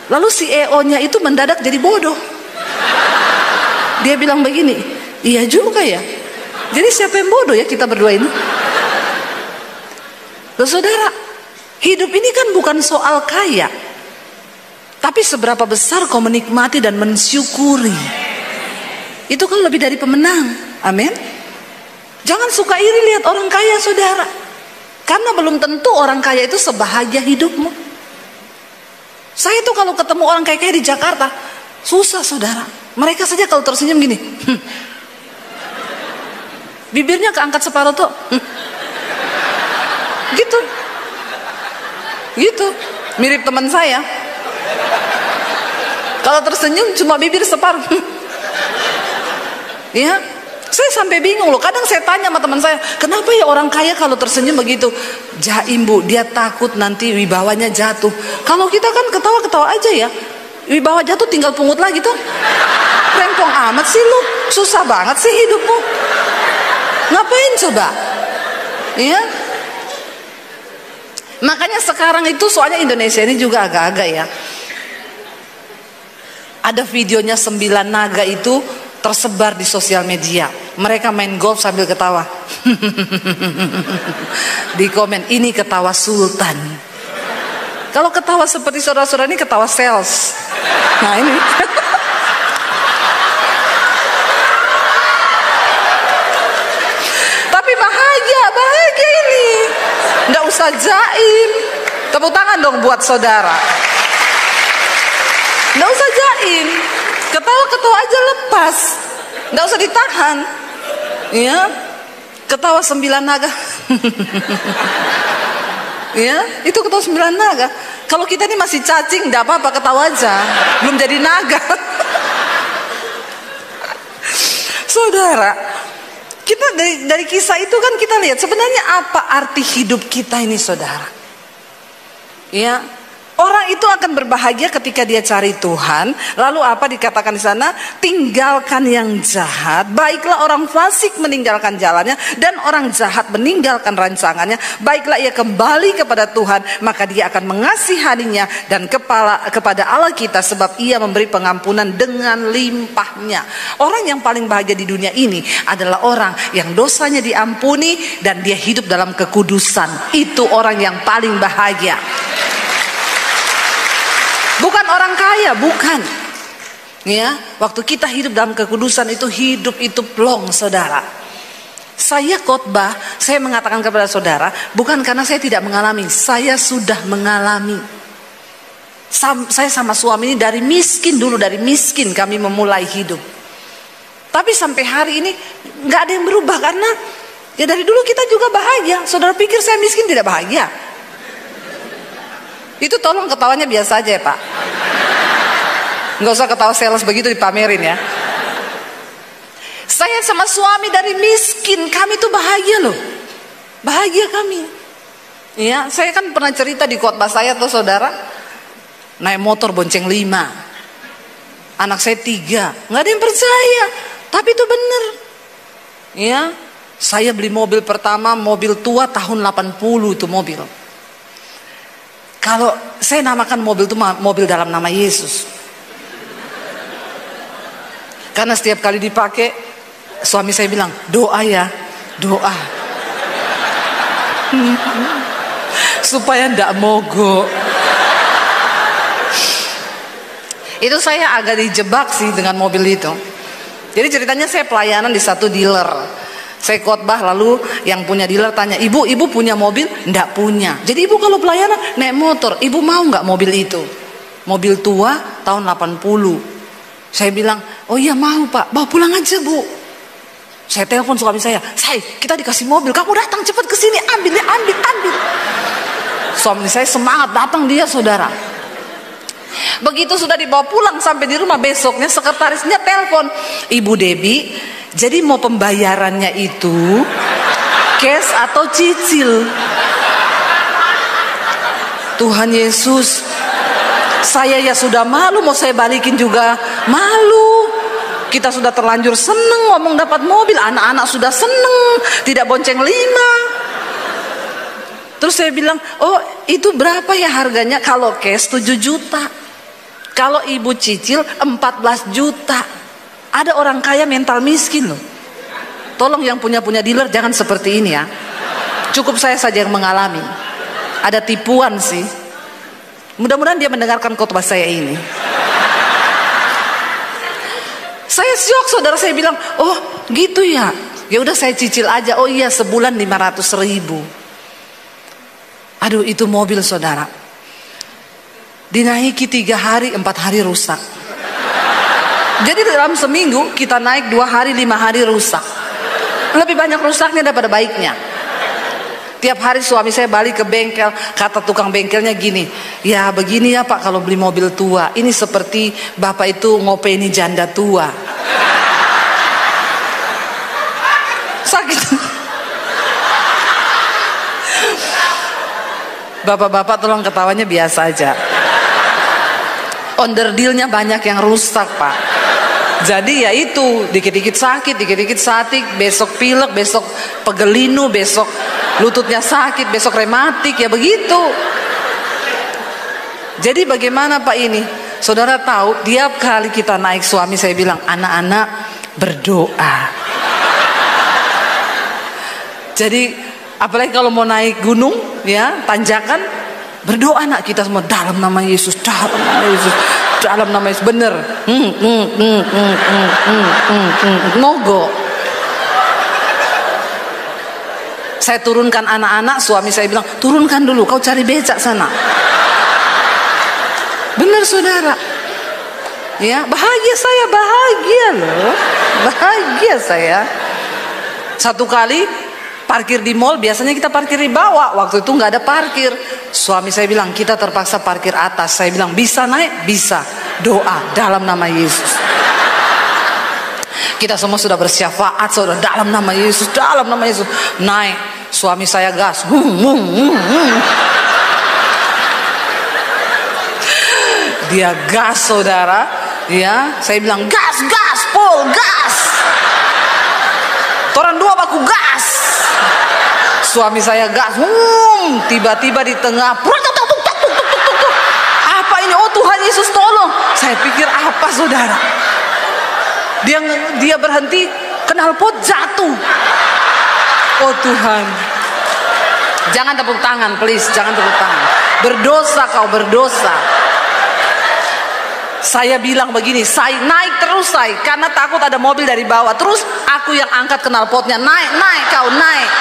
Speaker 1: Lalu CEO-nya itu mendadak jadi bodoh. Dia bilang begini, iya juga ya. Jadi siapa yang bodoh ya kita berdua ini? Loh saudara, hidup ini kan bukan soal kaya, tapi seberapa besar kau menikmati dan mensyukuri. Itu kan lebih dari pemenang. Amin. Jangan suka iri lihat orang kaya saudara, karena belum tentu orang kaya itu sebahagia hidupmu. Saya tuh kalau ketemu orang kaya di Jakarta susah saudara. Mereka saja kalau tersenyum gini, bibirnya keangkat separuh tuh, gitu, mirip teman saya. Kalau tersenyum cuma bibir separuh. Ya, saya sampai bingung loh. Kadang saya tanya sama teman saya, kenapa ya orang kaya kalau tersenyum begitu? Jaim bu, dia takut nanti wibawanya jatuh. Kalau kita kan ketawa-ketawa aja ya, wibawa jatuh tinggal pungut lagi tuh. Rempong amat sih lu, susah banget sih hidupmu. Ngapain coba? Ya. Makanya sekarang itu soalnya Indonesia ini juga agak-agak ya. Ada videonya 9 naga itu tersebar di sosial media. Mereka main golf sambil ketawa. Di komen, ini ketawa sultan. Kalau ketawa seperti saudara-saudara ini ketawa sales. Nah ini. Tapi bahagia ini. Nggak usah jaim. Tepuk tangan dong buat saudara. Nggak usah jaim, ketawa-ketawa aja lepas, nggak usah ditahan, ya. Ketawa 9 naga, ya, itu ketawa 9 naga. Kalau kita ini masih cacing, nggak apa-apa, ketawa aja, belum jadi naga. Saudara, kita dari kisah itu kan kita lihat sebenarnya apa arti hidup kita ini, saudara. Ya. Orang itu akan berbahagia ketika dia cari Tuhan. Lalu apa dikatakan di sana? Tinggalkan yang jahat. Baiklah orang fasik meninggalkan jalannya, dan orang jahat meninggalkan rancangannya. Baiklah ia kembali kepada Tuhan, maka dia akan mengasihaninya dan kepada Allah kita, sebab ia memberi pengampunan dengan limpahnya. Orang yang paling bahagia di dunia ini adalah orang yang dosanya diampuni dan dia hidup dalam kekudusan. Itu orang yang paling bahagia. Bukan orang kaya, bukan. Ya, waktu kita hidup dalam kekudusan itu, hidup itu plong, saudara. Saya khotbah, saya mengatakan kepada saudara, bukan karena saya tidak mengalami, saya sudah mengalami. Saya sama suami ini dari miskin dulu, dari miskin kami memulai hidup. Tapi sampai hari ini nggak ada yang berubah, karena ya dari dulu kita juga bahagia. Saudara pikir saya miskin tidak bahagia? Itu tolong ketawanya biasa aja ya Pak. Nggak usah ketawa sales begitu dipamerin ya. Saya sama suami dari miskin, kami tuh bahagia loh. Bahagia kami. Ya, saya kan pernah cerita di khotbah saya tuh saudara, naik motor bonceng 5, anak saya 3, nggak ada yang percaya, tapi itu bener. Ya, saya beli mobil pertama, mobil tua tahun 80 itu mobil. Kalau saya namakan mobil itu mobil dalam nama Yesus. Karena setiap kali dipakai, suami saya bilang, doa ya, doa. Supaya ndak mogok. Itu saya agak dijebak sih dengan mobil itu. Jadi ceritanya saya pelayanan di satu dealer. Saya khotbah, lalu yang punya dealer tanya, ibu punya mobil? Ndak punya. Jadi ibu kalau pelayanan naik motor, ibu mau nggak mobil itu? Mobil tua tahun 80. Saya bilang, oh iya mau pak, bawa pulang aja bu. Saya telepon suami saya, kita dikasih mobil, kamu datang cepat ke sini, ambil. Suami saya semangat datang dia, saudara. Begitu sudah dibawa pulang sampai di rumah, besoknya sekretarisnya telepon, Ibu Debbie, jadi mau pembayarannya itu cash atau cicil? Tuhan Yesus, saya ya sudah malu, mau saya balikin juga malu. Kita sudah terlanjur seneng ngomong dapat mobil, anak-anak sudah seneng, tidak bonceng 5. Terus saya bilang, oh itu berapa ya harganya? Kalau cash 7 juta, kalau ibu cicil 14 juta. Ada orang kaya mental miskin loh. Tolong yang punya dealer jangan seperti ini ya. Cukup saya saja yang mengalami. Ada tipuan sih. Mudah-mudahan dia mendengarkan khotbah saya ini. Saya syok, saudara. Saya bilang, oh gitu ya. Ya udah saya cicil aja. Oh iya, sebulan 500.000. Aduh, itu mobil saudara. Dinaiki 3 hari, 4 hari rusak. Jadi dalam seminggu kita naik 2 hari, 5 hari rusak. Lebih banyak rusaknya daripada baiknya. Tiap hari suami saya balik ke bengkel, kata tukang bengkelnya gini, ya begini ya pak kalau beli mobil tua, ini seperti bapak itu ngopeni janda tua. Sakit. Bapak-bapak tolong ketawanya biasa aja. Onderdilnya banyak yang rusak pak. Jadi ya itu, dikit-dikit sakit, besok pilek, besok pegelinu, besok lututnya sakit, besok rematik, ya begitu. Jadi bagaimana pak ini? Saudara tahu, tiap kali kita naik suami saya bilang, anak-anak berdoa. Jadi apalagi kalau mau naik gunung, ya tanjakan, berdoa nak kita semua dalam nama Yesus, dalam nama Yesus, dalam nama Yesus. Bener. Mogok. Saya turunkan anak-anak, suami saya bilang, turunkan dulu, kau cari becak sana. Bener saudara. Ya, bahagia saya, bahagia loh. Bahagia saya. Satu kali parkir di mall, biasanya kita parkir di bawah. Waktu itu nggak ada parkir. Suami saya bilang, kita terpaksa parkir atas. Saya bilang, bisa naik? Bisa. Doa dalam nama Yesus. Kita semua sudah bersyafaat, saudara, dalam nama Yesus, dalam nama Yesus. Naik. Suami saya gas. Dia gas, saudara. Ya, saya bilang, gas, Paul, gas. Toran 2 baku gas. Suami saya gas, tiba-tiba di tengah, apa ini? Oh Tuhan Yesus tolong. Saya pikir apa saudara? Dia berhenti, knalpot jatuh. Oh Tuhan, jangan tepuk tangan, please, jangan tepuk tangan. Berdosa kau, berdosa. Saya bilang begini, saya naik terus saya, karena takut ada mobil dari bawah. Terus aku yang angkat knalpotnya, naik kau, naik.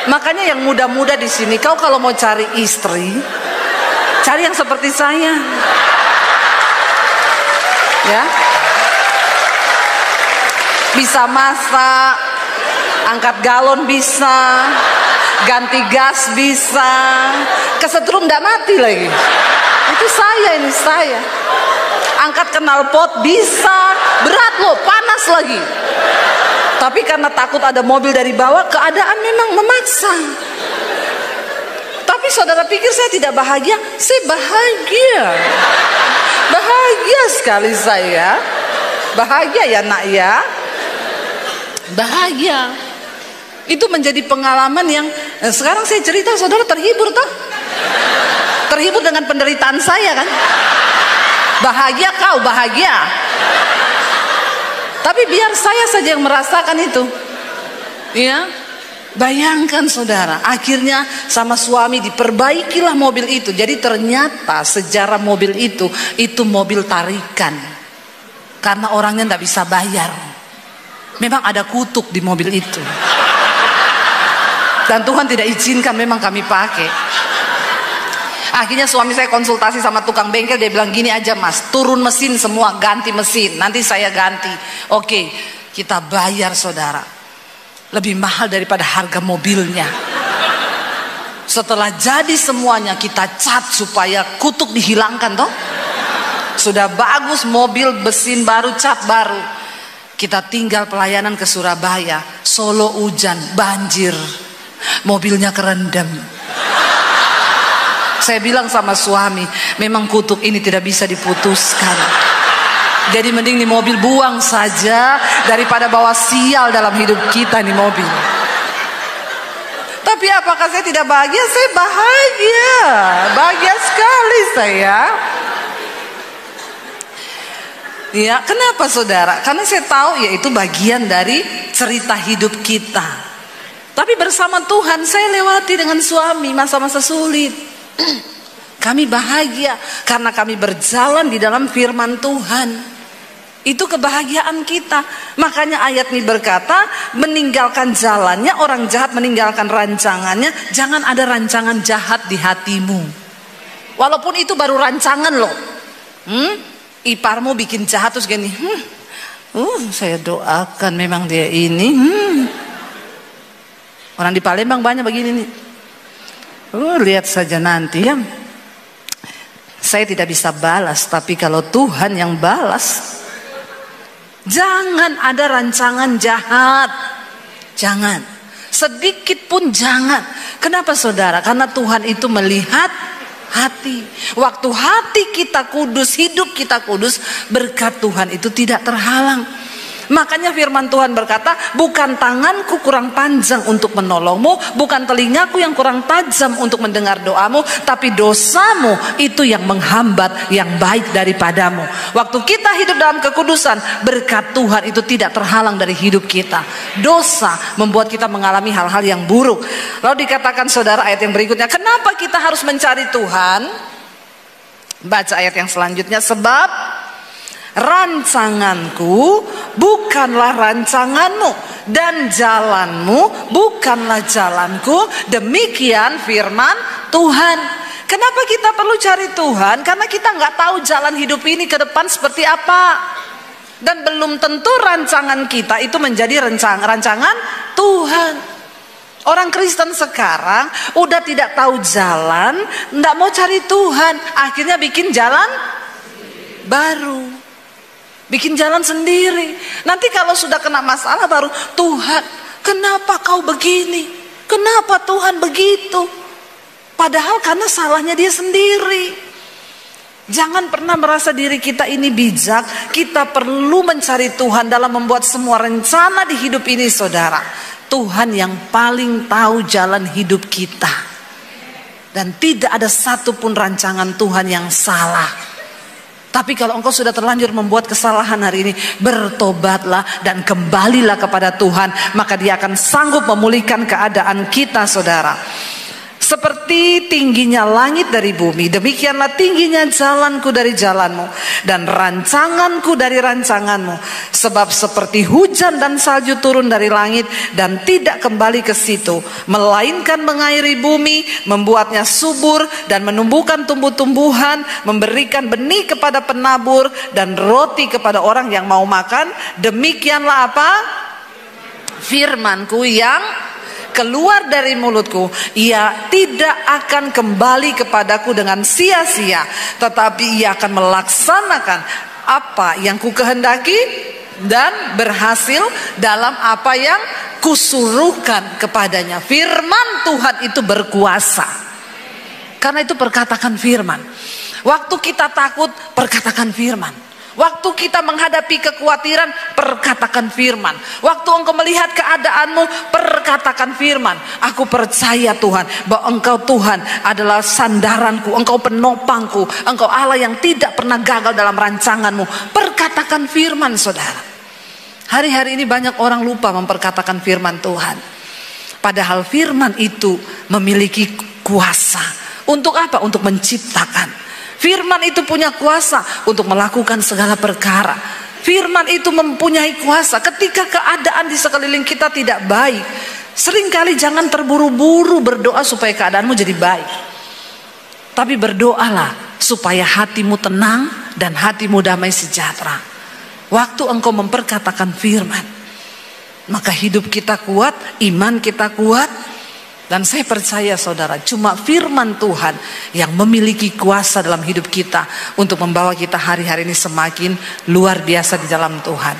Speaker 1: Makanya yang muda-muda di sini, kau kalau mau cari istri, cari yang seperti saya. Ya. Bisa masak, angkat galon bisa, ganti gas bisa, kesetrum enggak mati lagi. Itu saya, ini saya. Angkat knalpot bisa, berat loh, panas lagi. Tapi karena takut ada mobil dari bawah, keadaan memang memaksa. Tapi saudara pikir saya tidak bahagia? Saya bahagia. Bahagia sekali saya. Bahagia ya nak ya. Bahagia. Itu menjadi pengalaman yang sekarang saya cerita, saudara terhibur toh? Terhibur dengan penderitaan saya kan? Bahagia kau, bahagia. Tapi biar saya saja yang merasakan itu. Ya. Bayangkan saudara, akhirnya sama suami diperbaikilah mobil itu. Jadi ternyata sejarah mobil itu mobil tarikan. Karena orangnya tidak bisa bayar. Memang ada kutuk di mobil itu. Dan Tuhan tidak izinkan memang kami pakai. Akhirnya suami saya konsultasi sama tukang bengkel, dia bilang gini aja mas, turun mesin semua, ganti mesin, nanti saya ganti. Oke, kita bayar saudara. Lebih mahal daripada harga mobilnya. Setelah jadi semuanya kita cat supaya kutuk dihilangkan toh. Sudah bagus mobil, mesin baru, cat baru. Kita tinggal pelayanan ke Surabaya, Solo hujan, banjir. Mobilnya kerendam. Saya bilang sama suami, memang kutuk ini tidak bisa diputuskan. Jadi mending di mobil buang saja daripada bawa sial dalam hidup kita di mobil. Tapi apakah saya tidak bahagia? Saya bahagia. Bahagia sekali saya. Ya, kenapa saudara? Karena saya tahu yaitu bagian dari cerita hidup kita. Tapi bersama Tuhan saya lewati dengan suami masa-masa sulit. Kami bahagia karena kami berjalan di dalam firman Tuhan. Itu kebahagiaan kita. Makanya ayat ini berkata, meninggalkan jalannya, orang jahat meninggalkan rancangannya. Jangan ada rancangan jahat di hatimu. Walaupun itu baru rancangan loh. Iparmu bikin jahat terus gini. Saya doakan memang dia ini. Orang di Palembang banyak begini nih. Lihat saja nanti ya. Saya tidak bisa balas, tapi kalau Tuhan yang balas. Jangan ada rancangan jahat. Jangan. Sedikit pun jangan. Kenapa saudara? Karena Tuhan itu melihat hati. Waktu hati kita kudus, hidup kita kudus, berkat Tuhan itu tidak terhalang. Makanya firman Tuhan berkata, bukan tanganku kurang panjang untuk menolongmu, bukan telingaku yang kurang tajam untuk mendengar doamu, tapi dosamu itu yang menghambat yang baik daripadamu. Waktu kita hidup dalam kekudusan, berkat Tuhan itu tidak terhalang dari hidup kita. Dosa membuat kita mengalami hal-hal yang buruk. Lalu dikatakan saudara ayat yang berikutnya, kenapa kita harus mencari Tuhan? Baca ayat yang selanjutnya, sebab rancanganku bukanlah rancanganmu dan jalanmu bukanlah jalanku, demikian firman Tuhan. Kenapa kita perlu cari Tuhan? Karena kita nggak tahu jalan hidup ini ke depan seperti apa, dan belum tentu rancangan kita itu menjadi rancangan Tuhan. Orang Kristen sekarang udah tidak tahu jalan, nggak mau cari Tuhan, akhirnya bikin jalan baru. Bikin jalan sendiri. Nanti kalau sudah kena masalah baru, Tuhan, kenapa kau begini? Kenapa Tuhan begitu? Padahal karena salahnya dia sendiri. Jangan pernah merasa diri kita ini bijak. Kita perlu mencari Tuhan dalam membuat semua rencana di hidup ini saudara. Tuhan yang paling tahu jalan hidup kita. Dan tidak ada satupun rancangan Tuhan yang salah. Tapi kalau engkau sudah terlanjur membuat kesalahan hari ini, bertobatlah dan kembalilah kepada Tuhan. Maka dia akan sanggup memulihkan keadaan kita saudara. Seperti tingginya langit dari bumi, demikianlah tingginya jalanku dari jalanmu, dan rancanganku dari rancanganmu. Sebab seperti hujan dan salju turun dari langit dan tidak kembali ke situ, melainkan mengairi bumi, membuatnya subur dan menumbuhkan tumbuh-tumbuhan, memberikan benih kepada penabur dan roti kepada orang yang mau makan. Demikianlah apa? Firmanku yang keluar dari mulutku, ia tidak akan kembali kepadaku dengan sia-sia, tetapi ia akan melaksanakan apa yang ku kehendaki dan berhasil dalam apa yang kusuruhkan kepadanya. Firman Tuhan itu berkuasa. Karena itu perkatakan firman. Waktu kita takut, perkatakan firman. Waktu kita menghadapi kekhawatiran, perkatakan firman. Waktu engkau melihat keadaanmu, perkatakan firman. Aku percaya Tuhan, bahwa Engkau Tuhan adalah sandaranku, Engkau penopangku, Engkau Allah yang tidak pernah gagal dalam rancanganmu. Perkatakan firman, saudara. Hari-hari ini banyak orang lupa memperkatakan firman Tuhan. Padahal firman itu memiliki kuasa. Untuk apa? Untuk menciptakan. Firman itu punya kuasa untuk melakukan segala perkara. Firman itu mempunyai kuasa ketika keadaan di sekeliling kita tidak baik. Seringkali jangan terburu-buru berdoa supaya keadaanmu jadi baik. Tapi berdoalah supaya hatimu tenang dan hatimu damai sejahtera. Waktu engkau memperkatakan firman, maka hidup kita kuat, iman kita kuat. Dan saya percaya saudara, cuma firman Tuhan yang memiliki kuasa dalam hidup kita untuk membawa kita hari-hari ini semakin luar biasa di dalam Tuhan.